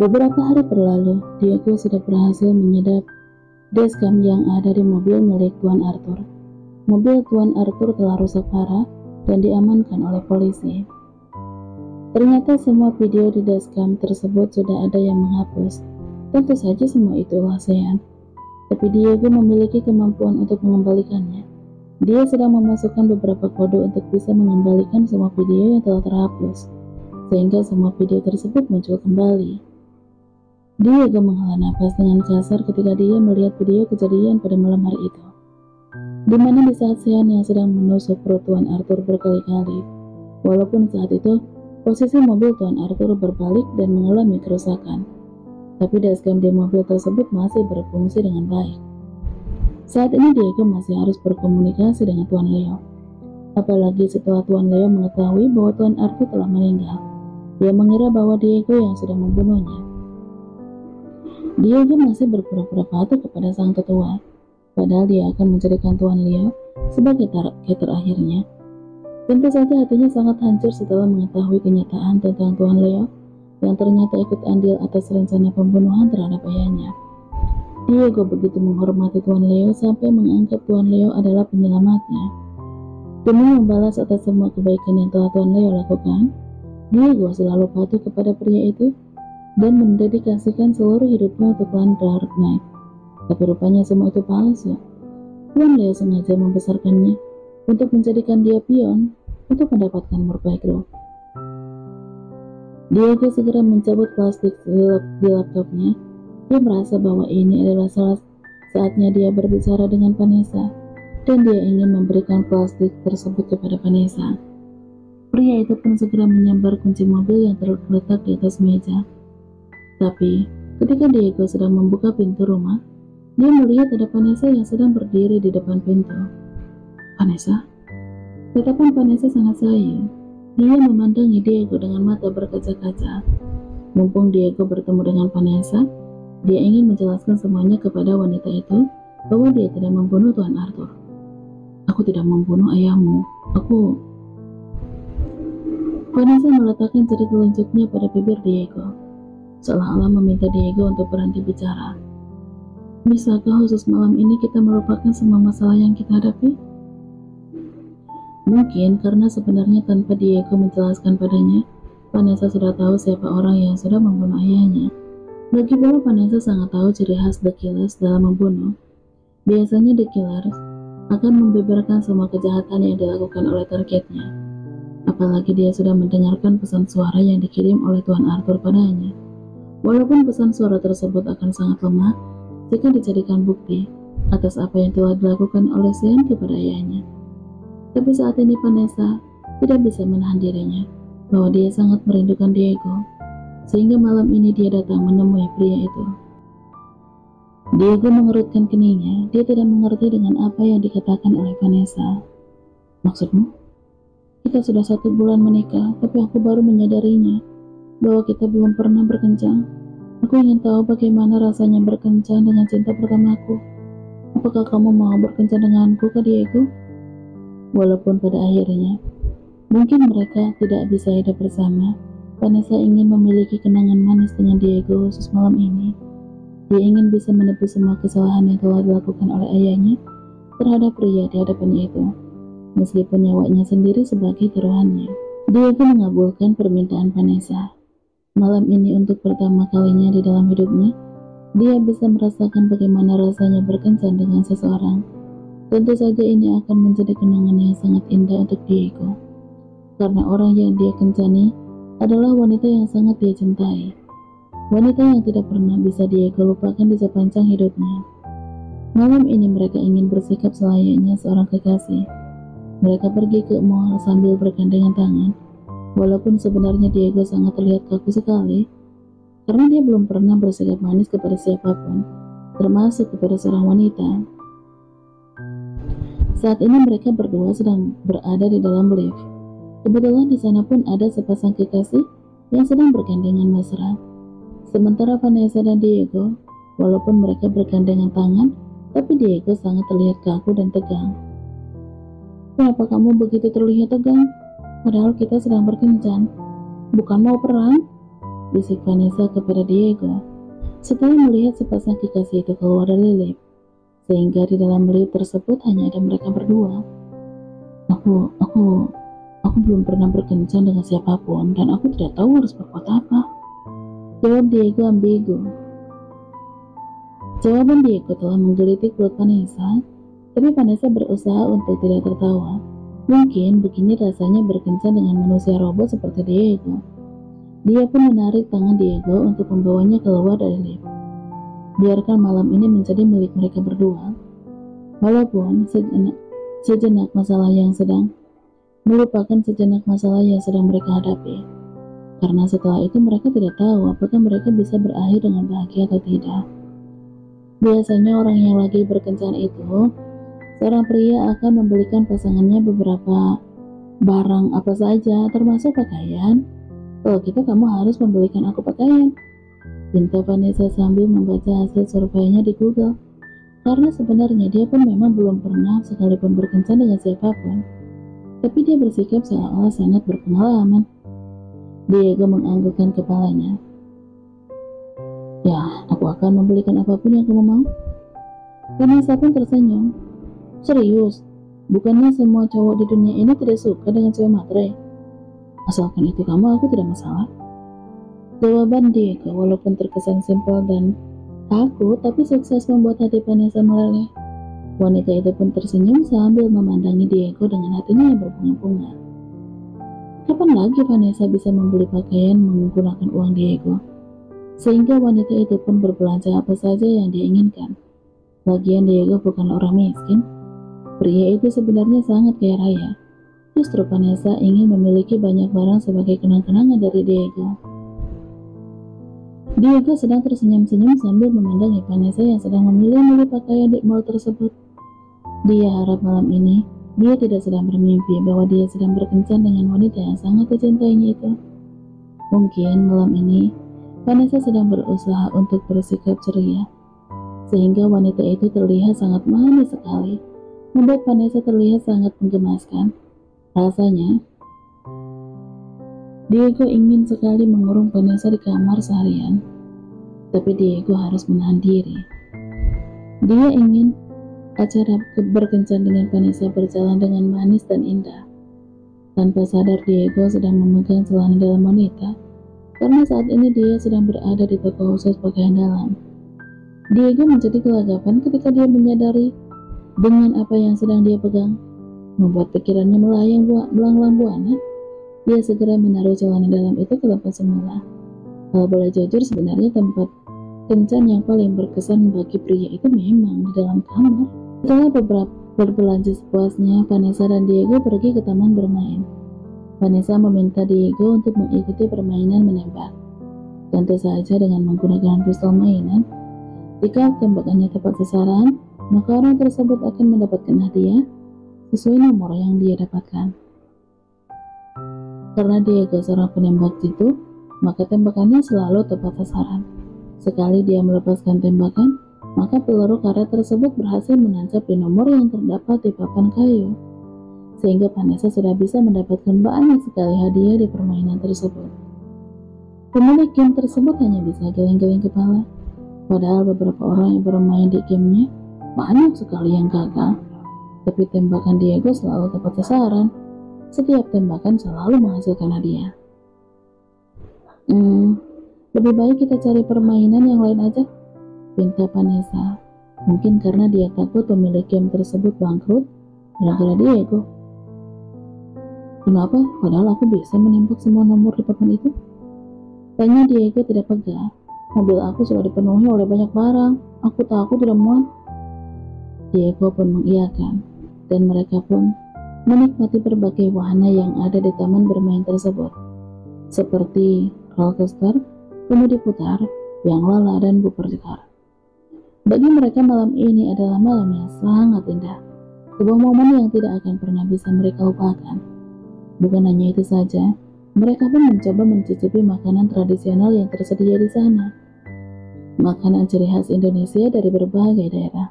Beberapa hari berlalu, Diego sudah berhasil menyadap dashcam yang ada di mobil milik Tuan Arthur. Mobil Tuan Arthur telah rusak parah dan diamankan oleh polisi. Ternyata semua video di dashcam tersebut sudah ada yang menghapus. Tentu saja semua itu rahasia. Tapi Diego memiliki kemampuan untuk mengembalikannya. Dia sedang memasukkan beberapa kode untuk bisa mengembalikan semua video yang telah terhapus, sehingga semua video tersebut muncul kembali. Diego menghela napas dengan kasar ketika dia melihat video kejadian pada malam hari itu, di mana di saat Sean yang sedang menusuk perut Tuan Arthur berkali-kali. Walaupun saat itu posisi mobil Tuan Arthur berbalik dan mengalami kerusakan, tapi dashcam di mobil tersebut masih berfungsi dengan baik. Saat ini Diego masih harus berkomunikasi dengan Tuan Leo, apalagi setelah Tuan Leo mengetahui bahwa Tuan Arthur telah meninggal. Dia mengira bahwa Diego yang sudah membunuhnya. Diego masih berpura-pura patuh kepada sang tetua, padahal dia akan menjadikan Tuan Leo sebagai target terakhirnya. Tentu saja hatinya sangat hancur setelah mengetahui kenyataan tentang Tuan Leo yang ternyata ikut andil atas rencana pembunuhan terhadap ayahnya. Diego begitu menghormati Tuan Leo sampai menganggap Tuan Leo adalah penyelamatnya. Demi membalas atas semua kebaikan yang telah Tuan Leo lakukan, Diego selalu patuh kepada pria itu dan mendedikasikan seluruh hidupnya untuk klan Dark Knight. Tapi rupanya semua itu palsu. Tuan Leo sengaja membesarkannya untuk menjadikan dia pion untuk mendapatkan Murphy Group. Diego segera mencabut plastik di laptopnya. Dia merasa bahwa ini adalah saatnya dia berbicara dengan Vanessa, dan dia ingin memberikan plastik tersebut kepada Vanessa. Pria itu pun segera menyambar kunci mobil yang terletak di atas meja. Tapi, ketika Diego sedang membuka pintu rumah, dia melihat ada Vanessa yang sedang berdiri di depan pintu. Vanessa? Tatapan Vanessa sangat sayu. Dia memandangi Diego dengan mata berkaca-kaca. Mumpung Diego bertemu dengan Vanessa, dia ingin menjelaskan semuanya kepada wanita itu bahwa dia tidak membunuh Tuan Arthur. Aku tidak membunuh ayahmu. Vanessa meletakkan jari telunjuknya pada bibir Diego, seolah-olah meminta Diego untuk berhenti bicara. Bisakah khusus malam ini kita melupakan semua masalah yang kita hadapi? Mungkin karena sebenarnya tanpa Diego menjelaskan padanya, Vanessa sudah tahu siapa orang yang sudah membunuh ayahnya. Lagi pula Vanessa sangat tahu ciri khas The Killers dalam membunuh. Biasanya The Killers akan membeberkan semua kejahatan yang dilakukan oleh targetnya. Apalagi dia sudah mendengarkan pesan suara yang dikirim oleh Tuan Arthur padanya. Walaupun pesan suara tersebut akan sangat lemah jika dijadikan bukti atas apa yang telah dilakukan oleh Sean kepada ayahnya. Tapi saat ini Vanessa tidak bisa menahan dirinya bahwa dia sangat merindukan Diego, sehingga malam ini dia datang menemui pria itu. Diego mengerutkan keningnya. Dia tidak mengerti dengan apa yang dikatakan oleh Vanessa. Maksudmu? Kita sudah 1 bulan menikah, tapi aku baru menyadarinya bahwa kita belum pernah berkencan. Aku ingin tahu bagaimana rasanya berkencan dengan cinta pertamaku. Apakah kamu mau berkencan denganku, Kak Diego? Walaupun pada akhirnya mungkin mereka tidak bisa hidup bersama, Vanessa ingin memiliki kenangan manis dengan Diego khusus malam ini. Dia ingin bisa menebus semua kesalahan yang telah dilakukan oleh ayahnya terhadap pria di hadapannya itu, meskipun nyawanya sendiri sebagai taruhannya. Diego mengabulkan permintaan Vanessa. Malam ini untuk pertama kalinya di dalam hidupnya, dia bisa merasakan bagaimana rasanya berkencan dengan seseorang. Tentu saja ini akan menjadi kenangan yang sangat indah untuk Diego, karena orang yang dia kencani adalah wanita yang sangat dia cintai. Wanita yang tidak pernah bisa Diego lupakan di sepanjang hidupnya. Malam ini mereka ingin bersikap selayaknya seorang kekasih. Mereka pergi ke mall sambil bergandengan tangan. Walaupun sebenarnya Diego sangat terlihat kaku sekali, karena dia belum pernah bersikap manis kepada siapapun, termasuk kepada seorang wanita. Saat ini mereka berdua sedang berada di dalam lift. Kebetulan di sana pun ada sepasang kekasih yang sedang bergandengan mesra. Sementara Vanessa dan Diego, walaupun mereka bergandengan tangan, tapi Diego sangat terlihat kaku dan tegang. Kenapa kamu begitu terlihat tegang? Padahal kita sedang berkencan. Bukan mau perang? bisik Vanessa kepada Diego setelah melihat sepasang kekasih itu keluar dari lift, sehingga di dalam lift tersebut hanya ada mereka berdua. Aku belum pernah berkencan dengan siapapun dan aku tidak tahu harus berbuat apa, jawab Diego ambigu. Jawaban Diego telah menggelitik perut Vanessa, tapi Vanessa berusaha untuk tidak tertawa. Mungkin begini rasanya berkencan dengan manusia robot seperti Diego. Dia pun menarik tangan Diego untuk membawanya keluar dari lift. Biarkan malam ini menjadi milik mereka berdua. Walaupun sejenak masalah yang sedang mereka hadapi. Karena setelah itu mereka tidak tahu apakah mereka bisa berakhir dengan bahagia atau tidak. Biasanya orang yang lagi berkencan itu, seorang pria akan membelikan pasangannya beberapa barang apa saja, termasuk pakaian. Kalau gitu kamu harus membelikan aku pakaian, pinta Vanessa sambil membaca hasil surveinya di Google. Karena sebenarnya dia pun memang belum pernah sekalipun berkencan dengan siapapun. Tapi dia bersikap seolah-olah sangat berpengalaman. Diego menganggukkan kepalanya. Ya, aku akan membelikan apapun yang kamu mau. Vanessa pun tersenyum. Serius, bukannya semua cowok di dunia ini tidak suka dengan cewek matre? Asalkan itu kamu, aku tidak masalah. Jawaban Diego walaupun terkesan simpel dan kaku, tapi sukses membuat hati Vanessa meleleh. Wanita itu pun tersenyum sambil memandangi Diego dengan hatinya yang berbunga-bunga. Kapan lagi Vanessa bisa membeli pakaian menggunakan uang Diego? Sehingga wanita itu pun berbelanja apa saja yang dia inginkan. Lagian Diego bukan orang miskin. Pria itu sebenarnya sangat kaya raya. Justru Vanessa ingin memiliki banyak barang sebagai kenang-kenangan dari Diego. Diego sedang tersenyum-senyum sambil memandangi Vanessa yang sedang memilih-milih pakaian di mall tersebut. Dia harap malam ini dia tidak sedang bermimpi bahwa dia sedang berkencan dengan wanita yang sangat dicintainya itu. Mungkin malam ini Vanessa sedang berusaha untuk bersikap ceria, sehingga wanita itu terlihat sangat manis sekali, membuat Vanessa terlihat sangat menggemaskan. Rasanya, Diego ingin sekali mengurung Vanessa di kamar seharian, tapi Diego harus menahan diri. Dia ingin acara berkencan dengan Vanessa berjalan dengan manis dan indah. Tanpa sadar Diego sedang memegang celana dalam wanita, karena saat ini dia sedang berada di toko khusus pakaian dalam. Diego menjadi gelagapan ketika dia menyadari dengan apa yang sedang dia pegang, membuat pikirannya melanglang buana. Dia segera menaruh celana dalam itu ke tempat semula. Kalau boleh jujur, sebenarnya tempat kencan yang paling berkesan bagi pria itu memang di dalam kamar. Setelah berbelanja sepuasnya, Vanessa dan Diego pergi ke taman bermain. Vanessa meminta Diego untuk mengikuti permainan menembak. Tentu saja dengan menggunakan pistol mainan. Jika tembakannya tepat sasaran, maka orang tersebut akan mendapatkan hadiah sesuai nomor yang dia dapatkan. Karena Diego seorang penembak jitu, maka tembakannya selalu tepat sasaran. Sekali dia melepaskan tembakan, maka peluru karet tersebut berhasil menancap di nomor yang terdapat di papan kayu, sehingga Vanessa sudah bisa mendapatkan banyak sekali hadiah di permainan tersebut. Pemilik game tersebut hanya bisa geleng-geleng kepala, padahal beberapa orang yang bermain di gamenya banyak sekali yang gagal. Tapi tembakan Diego selalu tepat sasaran. Setiap tembakan selalu menghasilkan hadiah. Lebih baik kita cari permainan yang lain aja, pinta Vanessa. Mungkin karena dia takut pemilik game tersebut bangkrut gara-gara Diego. Kenapa? Padahal aku bisa menembak semua nomor di papan itu. Tanya Diego tidak peka. Mobil aku sudah dipenuhi oleh banyak barang. Aku takut tidak muat. Diego pun mengiyakan, dan mereka pun menikmati berbagai wahana yang ada di taman bermain tersebut, seperti roller coaster, kemudi putar, yang lala, dan buper-jekar. Bagi mereka malam ini adalah malam yang sangat indah, sebuah momen yang tidak akan pernah bisa mereka lupakan. Bukan hanya itu saja, mereka pun mencoba mencicipi makanan tradisional yang tersedia di sana. Makanan ciri khas Indonesia dari berbagai daerah.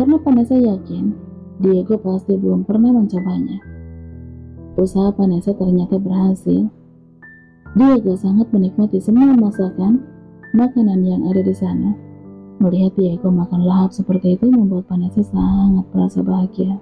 Karena Vanessa yakin, Diego pasti belum pernah mencobanya. Usaha Vanessa ternyata berhasil. Diego sangat menikmati semua masakan makanan yang ada di sana. Melihat Diego makan lahap seperti itu membuat Vanessa sangat merasa bahagia.